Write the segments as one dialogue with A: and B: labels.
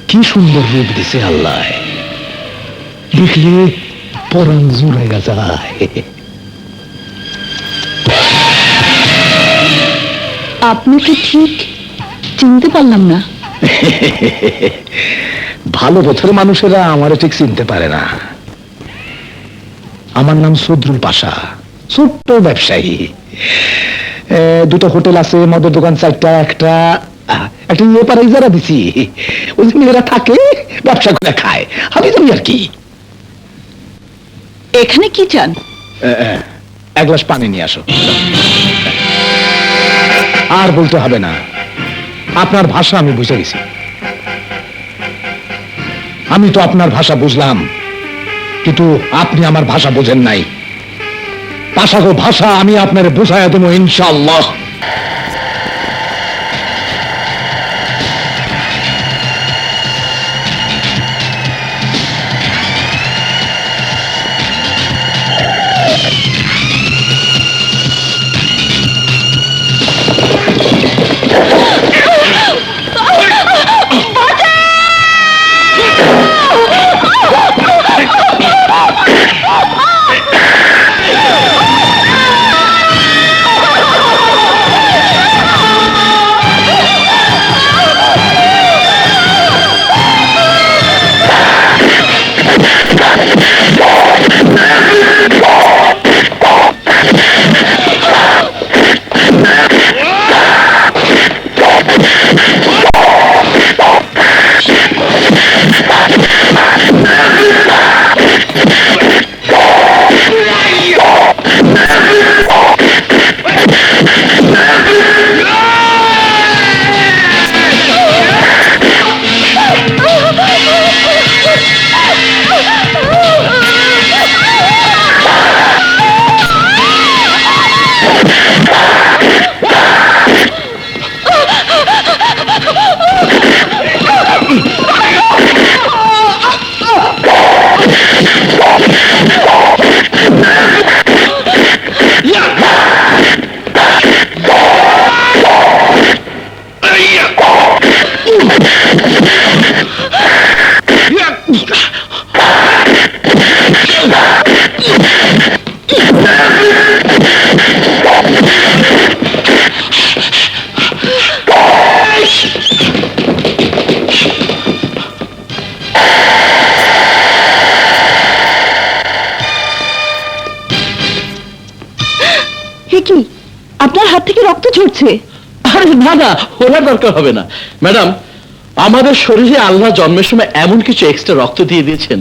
A: কি সুন্দর রূপ দিছে আল্লাহ, দেখলে পরাণ জুড়াইয়া যায়।
B: আপনাকে ঠিক চিনতে পারলাম না।
A: ভালো পথের মানুষেরা আমারে ঠিক চিনতে পারে না। আমার নাম সদরুল পাশা, ছোট্ট ব্যবসায়ী। দুটো হোটেল আছে, মদের দোকান চারটা, একটা ইয়ে পারে যারা দিছি, ওই যে মেয়েরা থাকে ব্যবসা করে খায়, আমি জানি আর কি।
B: এখানে কি চান?
A: এক গ্লাস পানি নিয়ে আসো। আর বলতে হবে না, আপনার ভাষা আমি বুঝে গেছি। আমি তো আপনার ভাষা বুঝলাম, কিন্তু আপনি আমার ভাষা বোঝেন নাই। পাশাগো ভাষা আমি আপনার বোঝাইয়া দেবো ইনশাআল্লাহ।
B: কি আপনার হাত থেকে রক্ত ঝরছে?
C: আরে না না, ওনার দরকার হবে না ম্যাডাম। আমাদের শরীরে আল্লাহ জন্মের সময় এমন কিছু এক্সট্রা রক্ত দিয়ে দিয়েছেন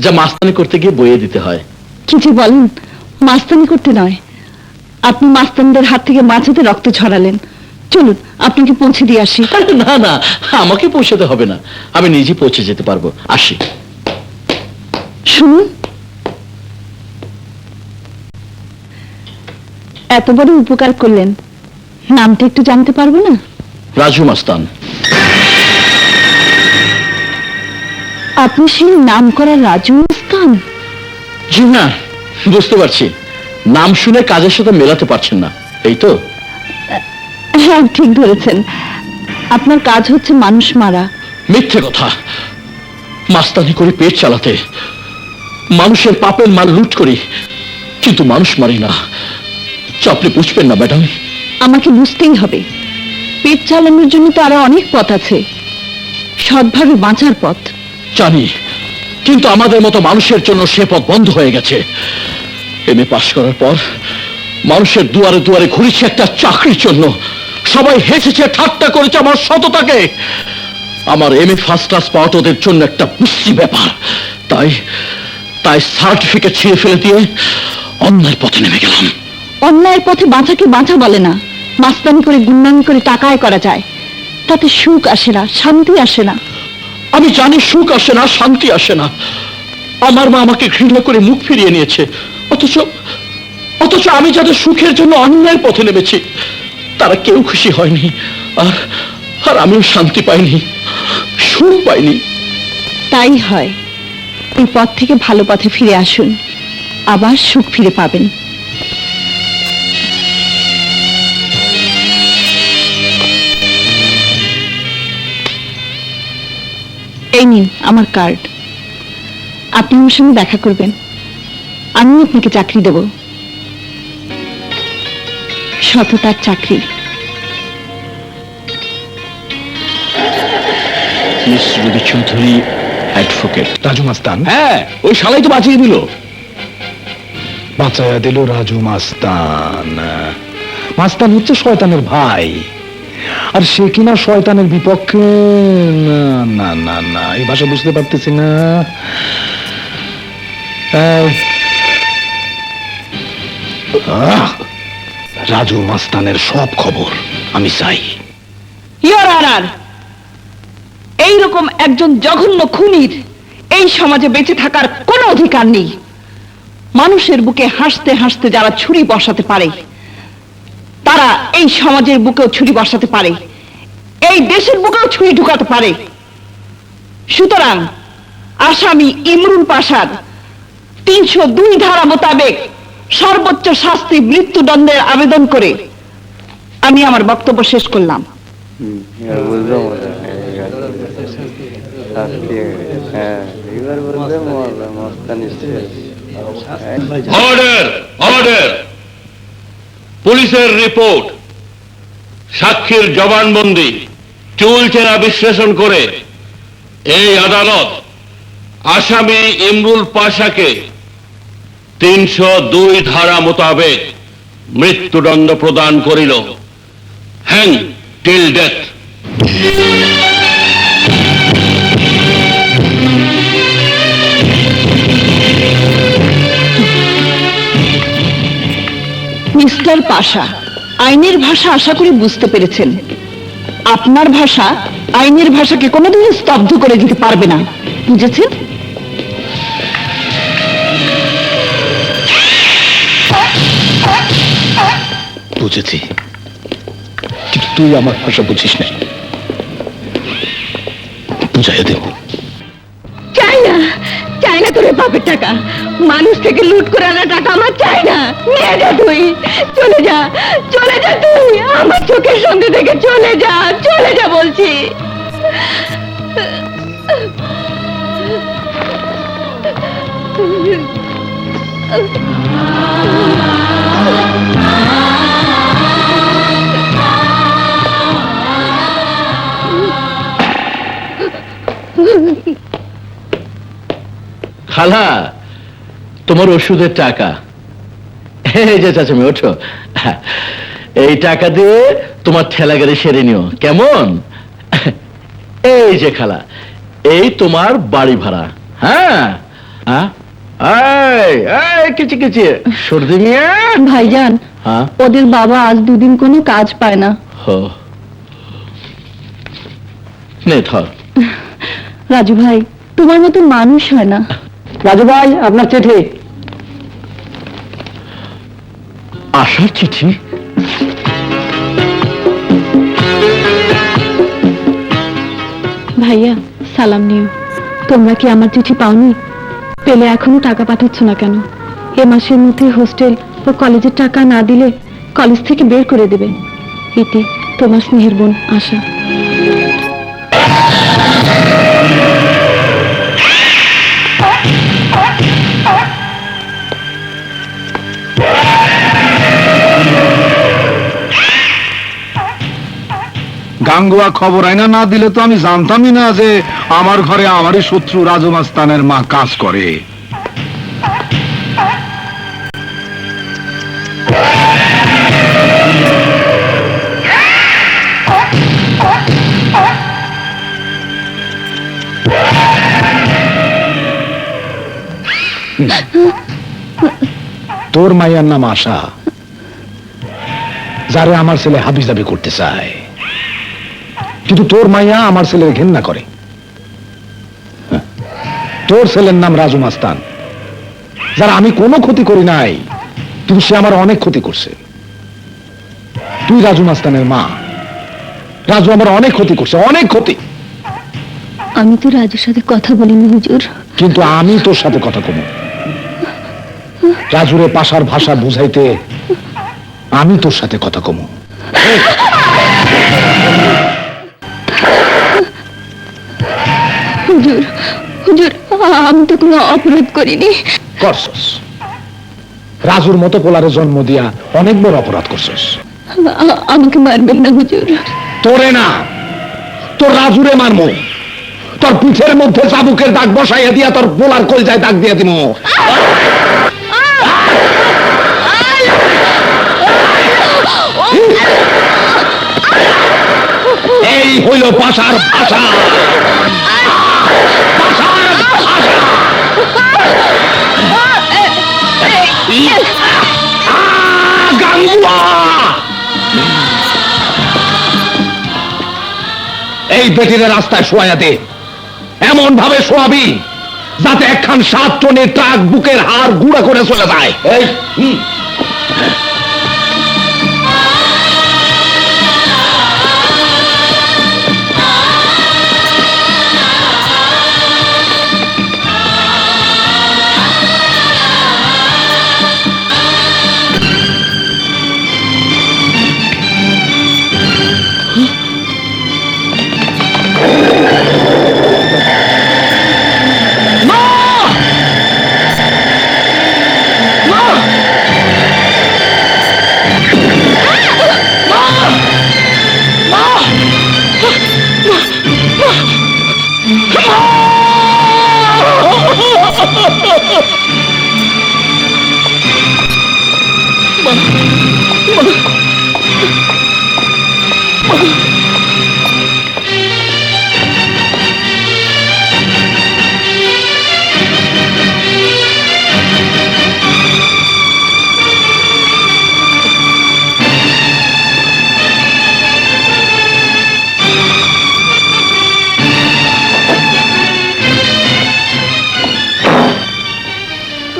C: যা মাস্তানি করতে গিয়ে বইয়ে দিতে হয়।
B: কি যে বলেন, মাস্তানি করতে নয়, আপনি মাস্তানদের হাত থেকে মাঝাতে রক্ত ঝরালেন। চলুন আপনাকে পৌঁছে দিয়ে আসি।
C: না না, আমাকে পৌঁছাতে হবে না, আমি নিজে পৌঁছে যেতে পারবো। আসি।
B: শুনুন, এত বড় উপকার করলেন, নামটা একটু জানতে পারবো না?
C: রাজু মাস্তান।
B: আপনি সেই নাম করা রাজু মাস্তান?
C: জি না, বুঝতে পারছি, নাম শুনে কাজের সাথে মেলাতে পারছেন না, এই তো?
B: হ্যাঁ ঠিক ধরেছেন, আপনার কাজ হচ্ছে মানুষ মারা।
C: মিথ্যে কথা। মাস্তানি করে পেট চালাতে, মানুষের পাপের মাল লুট করি, কিন্তু মানুষ মারি না। আপনি বুঝবেন না ম্যাডাম।
B: আমাকে বুঝতেই হবে, পেট চালানোর জন্য তো আরো অনেক পথ আছে, সৎভাবে বাঁচার পথ।
C: জানি, কিন্তু আমাদের মতো মানুষের জন্য সে পথ বন্ধ হয়ে গেছে। এমএ পাশ করার পর মানুষের দুয়ারে দুয়ারে ঘুরেছি একটা চাকরির জন্য। সবাই হেসেছে, ঠাট্টা করেছে আমার সততাকে। আমার এমএ ফার্স্ট ক্লাস পাওয়া ওদের জন্য একটা বিশ্রী ব্যাপার। তাই তাই সার্টিফিকেট ছিঁড়ে ফেলে দিয়ে অন্যায়ের পথে নেমে গেলাম।
B: অন্যায়ের পথে বাঁচাকে বাঁচা বলে না, মাস্তানি করে গুণগান করে টাকা আয় করা যায়, তাতে সুখ আসে না, শান্তি আসে না।
C: আমি জানি সুখ আসে না, শান্তি আসে না। আমার মা আমাকে ঘৃণা করে মুখ ফিরিয়ে নিয়েছে, অথচ অথচ আমি যাদের সুখের জন্য অন্যায়ের পথে নেমেছি তারা কেউ খুশি হয়নি, আর আর আমিও শান্তি পাইনি, সুখ পাইনি।
B: তাই হয়, এই পথ থেকে ভালো পথে ফিরে আসুন, আবার সুখ ফিরে পাবেন। এই নিন আমার কার্ড, আপনি আমার সঙ্গে দেখা করবেন, আমি আপনাকে চাকরি দেব, সততার চাকরি।
C: মিস রবি চৌধুরী, অ্যাডভোকেট।
A: রাজু মাস্তান?
C: হ্যাঁ, ওই শালাই তো বাঁচিয়ে দিল।
A: বাঁচায়া দিল রাজু মাস্তান। মাস্তান হচ্ছে শয়তানের ভাই, আর সে কিনা শয়তানের বিপক্ষে। না না না না, এই ভাষা বুঝতে পারতেছি না। রাজু মাস্তানের সব খবর আমি চাই।
B: ইয়োর অনার, এইরকম একজন জঘন্য খুনির এই সমাজে বেঁচে থাকার কোনো অধিকার নেই। মানুষের বুকে হাসতে হাসতে যারা ছুরি বসাতে পারে, তারা এই সমাজের বুকেও ছুরি বসাতে পারে, এই দেশের বুকেও ছুরি ঢুকাতে পারে। সুতরাং আসামি ইমরুল পাশার 302 ধারা মোতাবেক সর্বোচ্চ শাস্তি মৃত্যুদণ্ডের আবেদন করে আমি আমার বক্তব্য শেষ করলাম।
D: Order, order. পুলিশের রিপোর্ট, সাক্ষীর জবানবন্দি, চুল চেনা বিশ্লেষণ করে এই আদালত আসামি ইমরুল পাশাকে 302 ধারা মোতাবেক মৃত্যুদণ্ড প্রদান করিল। Hang till death.
B: মিস্টার পাশা, আইনের ভাষা আশা করি বুঝতে পেরেছেন। আপনার ভাষা আইনের ভাষাকে কোনোদিন স্তব্ধ করে দিতে পারবে না, বুঝেছেন?
A: বুঝেছি, কিন্তু তুই আমার ভাষা বুঝিস না, বুঝাইয়া দেব।
B: চাই না, চাই না তোর বাপের টাকা, মানুষ থেকে লুট করে আনা টাকা আমার চাই না। নিয়ে যা তুই, চলে যা, চলে যা তুই, আমার চোখের সামনে থেকে চলে যা, চলে যা বলছি।
C: খালা, তোমার ওষুধের টাকা। এই যে চাচামি, ওঠো। এই টাকা দিয়ে তোমার ঠেলা গাড়ি সেরে নিও, কেমন? এই যে খালা, এই তোমার বাড়ি ভাড়া। হ্যাঁ, কিচি কিচি সর্দি মিয়া।
B: ভাইজান,
C: হ্যাঁ,
B: ওদের বাবা আজ দুদিন কোনো কাজ পায় না।
C: নে ধর।
B: রাজু ভাই, তোমার মতো মানুষ হয় না।
A: রাজু ভাই, আপনার চিঠি।
C: আসার চিঠি?
B: ভাইয়া, সালাম নিও। তোমরা কি আমার চিঠি পাওনি? পেলে এখনো টাকা পাঠাচ্ছ না কেন? এ মাসের মধ্যে হোস্টেল ও কলেজের টাকা না দিলে কলেজ থেকে বের করে দেবে। ইতি, তোমার স্নেহের বোন আশা।
A: গাঙ্গুয়া খবর আইনা না দিলে তো আমি জানতামই না যে আমার ঘরে আমারই শত্রু রাজু মাস্তানের মা কাজ করে। তোর মাইয়ার নাম আশা, যারে আমার ছেলে হাবিজাবি করতে চায়, কিন্তু তোর মাইয়া আমার ছেলের ঘেন্না করে। তোর ছেলের নাম রাজু মাস্তান, যারা আমি কোনো ক্ষতি করি নাই, কিন্তু সে আমার অনেক ক্ষতি করছে। তুই রাজু মাস্তানের মা, রাজু আমার অনেক ক্ষতি করছে, অনেক ক্ষতি।
B: আমি তো রাজুর সাথে কথা বলিনি হুজুর।
A: কিন্তু আমি তোর সাথে কথা কম। রাজুরে পাশার ভাষা বুঝাইতে আমি তোর সাথে কথা কম।
E: হুজুর হুজুর, আমি তো কোনো অপরাধ করিনি।
A: করছস, রাজুর মতো পোলারে জন্ম দিয়া অনেক বড় অপরাধ করছস।
E: আমাকে মারবেন না হুজুর।
A: তোরে না, তোর রাজুরে মারমো, তোর পিঠের মধ্যে চাবুকের দাগ বসাইয়া দিয়া তোর পোলার কলজায় দাগ দিয়া দিব। এই হইল পাশার ভাষা। এই বেটির রাস্তায় শোয়া দে, এমন ভাবে শোয়াবি যাতে একখান 7 টনের ট্রাক বুকের হাড় গুঁড়া করে চলে যায়। এই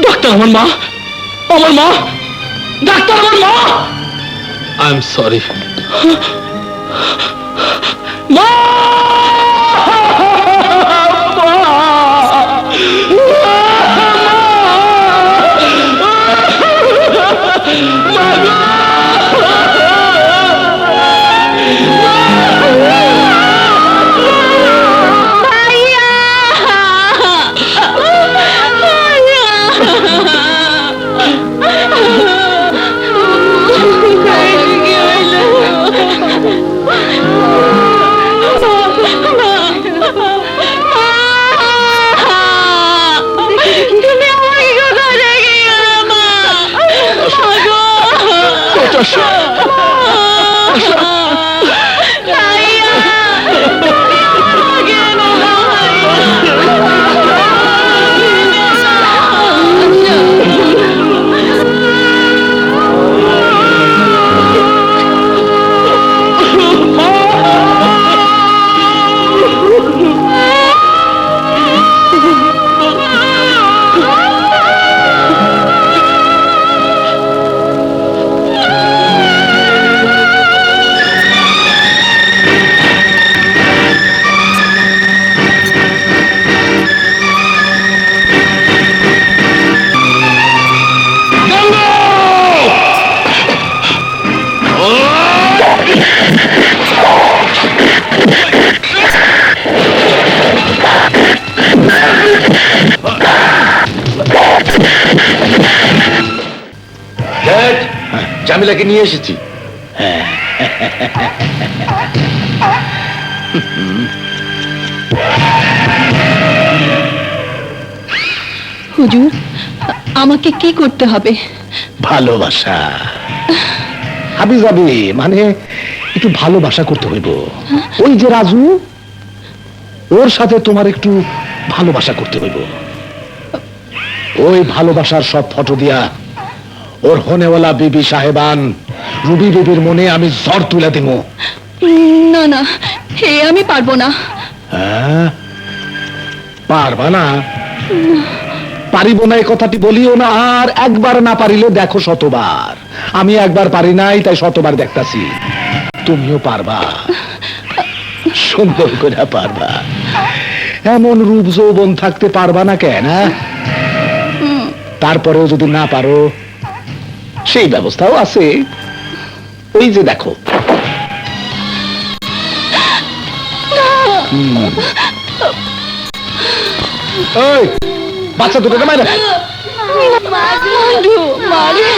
C: ডাক্তার, আমার মা, আমার মা, ডাক্তার, আমার মা। আই এম সরি মা।
A: জামিলাকে নিয়ে এসেছি।
E: হুজুর, আমাকে কি করতে হবে?
A: ভালোবাসা হাবি যাবি, মানে একটু ভালোবাসা করতে হইব। ওই যে রাজু, ওর সাথে তোমার একটু ভালোবাসা করতে হইব। ওই ভালোবাসার সব ফটো দিয়া ওর হনেওয়ালা বিবি সাহেবান রুবি বিবির মনে আমি জ্বর তুলে দিব।
E: না না, হে আমি পারবো না।
A: হ্যাঁ, পারবা না? পারিব না এই কথাটি বলিও না, আর একবার না পারিলে দেখো শতবার। আমি একবার পারি নাই, তাই শতবার দেখতাছি। তুমিও পারবা, সুন্দর করে পারবা। এমন রূপ যৌবন থাকতে পারবা না কেন? তারপরেও যদি না পারো, সেই ব্যবস্থাও আছে। ওই যে দেখো। ওই বাচ্চা দুটোকে মাইরে ফেল।
E: মাধু মারে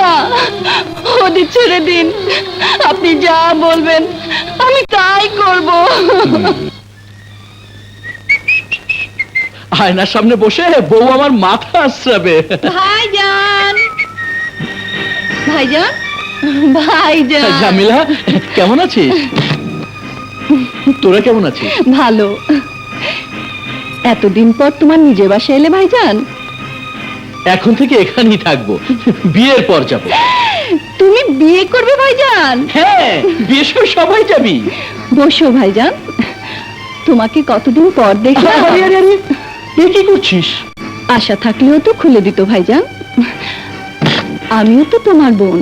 E: না, ওদের ছেড়ে দিন। আপনি যা বলবেন আমি তাই করব।
C: আয়নার সামনে বসে বউ আমার মাথা আসবে।
E: ভাইজান, ভাইজান, ভাইজান।
C: জামিলা কেমন আছিস? তোরা কেমন আছিস?
E: ভালো। এতদিন পর তোমার নিজের বাসায় এলে ভাইজান?
C: এখন থেকে এখানেই থাকবো, বিয়ের পর যাবো।
E: তুমি বিয়ে করবে ভাইজান?
C: হ্যাঁ, বিয়ে সব সবাই যাবি।
E: বসো ভাইজান, তোমাকে কতদিন পর দেখলাম।
C: আরে, আরে, আরে, এ কি করছিস?
E: আশা থাকলেও তো খুলে দিত ভাইজান, আমিও তো তোমার বোন।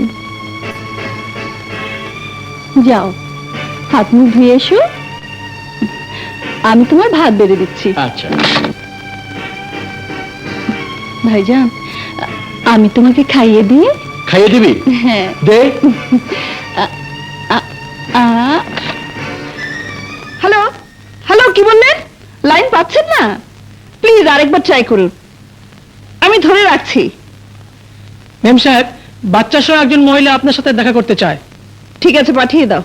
E: যাও হাত মুখ ধুয়ে এসো, আমি তোমার ভাত বেড়ে দিচ্ছি।
C: আচ্ছা।
E: ভাইজান, আমি তোমাকে খাইয়ে দিই।
C: খাইয়ে দিবি?
E: হ্যাঁ।
C: দে।
B: হ্যালো হ্যালো, কি বললেন? লাইন পাচ্ছেন না? প্লিজ আরেকবার ট্রাই করুন, আমি ধরে রাখছি।
F: মেম সাহেব, বাচ্চা সহ একজন মহিলা আপনার সাথে দেখা করতে চায়।
B: ঠিক আছে, পাঠিয়ে দাও।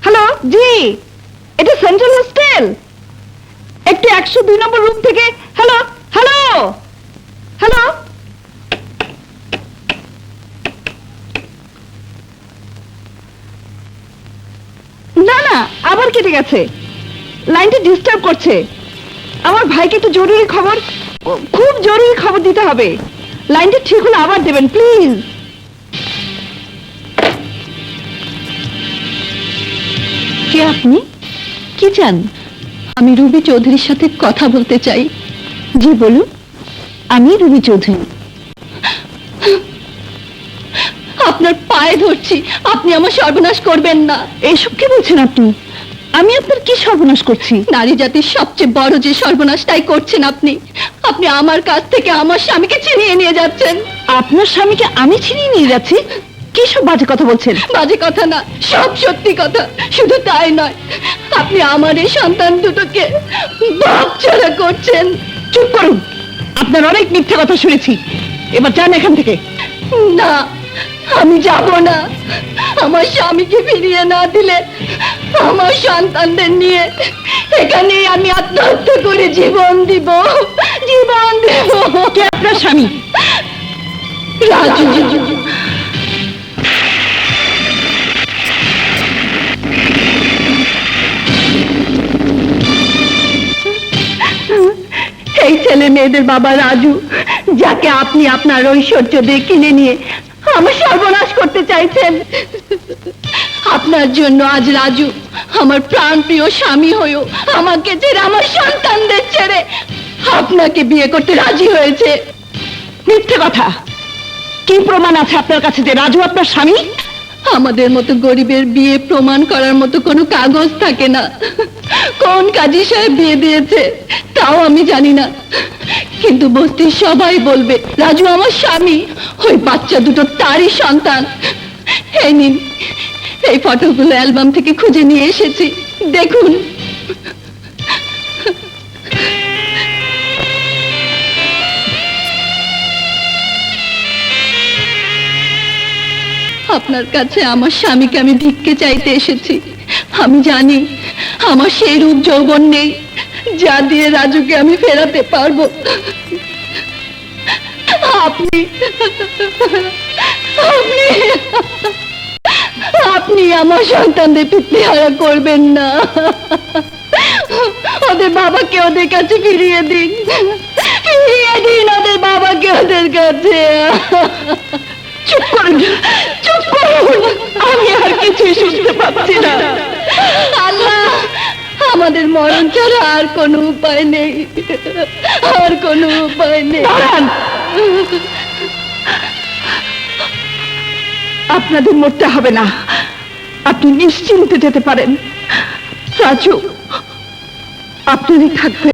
B: হ্যালো, জি, এটা সেন্ট্রাল হোস্টেল। একটি 102 নম্বর রুম থেকে। Hello hello hello. না না, আবার কেটে গেছে, লাইনটা ডিস্টার্ব করছে। আমার ভাইকে একটু জরুরি খবর, খুব জরুরি খবর দিতে হবে। লাইনটা ঠিক হলে আবার দেবেন প্লিজ।
E: কে আপনি? কি চান? আমি রুবি চৌধুরীর সাথে কথা বলতে চাই। জি বলুন। আমি রুবি চৌধুরী। আপনার পায়ে ধরছি, আপনি আমার সর্বনাশ করবেন না।
B: এসব কি বলছেন আপনি? আমি আপনার কি সর্বনাশ করছি?
E: নারী জাতির সবচেয়ে বড় যে সর্বনাশটাই করছেন আপনি। আপনি আমার কাছ থেকে আমার স্বামীকে ছিনিয়ে নিয়ে যাচ্ছেন।
B: আপনার স্বামীকে আমি ছিনিয়ে নিয়ে যাচ্ছি? কি সব বাজে কথা বলছেন?
E: বাজে কথা না, সব সত্যি কথা। শুধু তাই নয়, আপনি আমার এই সন্তান দুটোকে বাপ ছাড়া করছেন।
B: চুপ করুন, আপনার অনেক মিথ্যে কথা শুনেছি। এবার যান এখান থেকে।
E: না, আমি যাব না। আমার স্বামীকে ফিরিয়ে না দিলে আমার সন্তানদের নিয়ে এখানেই আমি আত্মহত্যা করে জীবন দিব, জীবন দেব।
B: কে আপনার স্বামী?
E: রাজু। এই ছেলে মেয়েদের বাবা রাজু, যাকে আপনি আপনার ঐশ্বর্য দিয়ে কিনে নিয়ে আমার সর্বনাশ করতে চাইছেন। আপনার জন্য আজ রাজু আমার প্রাণপ্রিয় স্বামী হয়েও আমাকে ছেড়ে, আমার সন্তানদের ছেড়ে আপনাকে বিয়ে করতে রাজি হয়েছে।
B: মিথ্যে কথা। কি প্রমাণ আছে আপনার কাছে যে রাজু আপনার স্বামী?
E: আমাদের মতো গরিবের বিয়ে প্রমাণ করার মতো কোনো কাগজ থাকে না। কোন কাজী সাহেব বিয়ে দিয়েছে তাও আমি জানি না, কিন্তু বস্তির সবাই বলবে রাজু আমার স্বামী। ওই বাচ্চা দুটো তারই সন্তান। এই নিন, এই ফটোগুলো অ্যালবাম থেকে খুঁজে নিয়ে এসেছি, দেখুন। আপনার কাছে আমার স্বামীকে আমি ভিক্ষে চাইতে এসেছি। আমি জানি আমার সেই রূপ যৌবন নেই যা দিয়ে রাজুকে আমি ফেরাতে পারবো। আপনি আপনি আপনি আমার সন্তানদের পিতৃহারা করবেন না। ওদের বাবাকে ওদের কাছে ফিরিয়ে দিন, ফিরিয়ে দিন ওদের বাবাকে ওদের কাছে।
B: চুপ করুন, চুপ করুন, আমি আর কিছুই শুনতে পাচ্ছি না।
E: আল্লাহ, আমাদের মরণ ছাড়া আর কোনো উপায় নেই, আর কোনো উপায় নেই।
B: দাঁড়ান, আপনাদের মরতে হবে না, আপনি নিশ্চিন্তে যেতে পারেন। রাজু আপনারই থাকবে।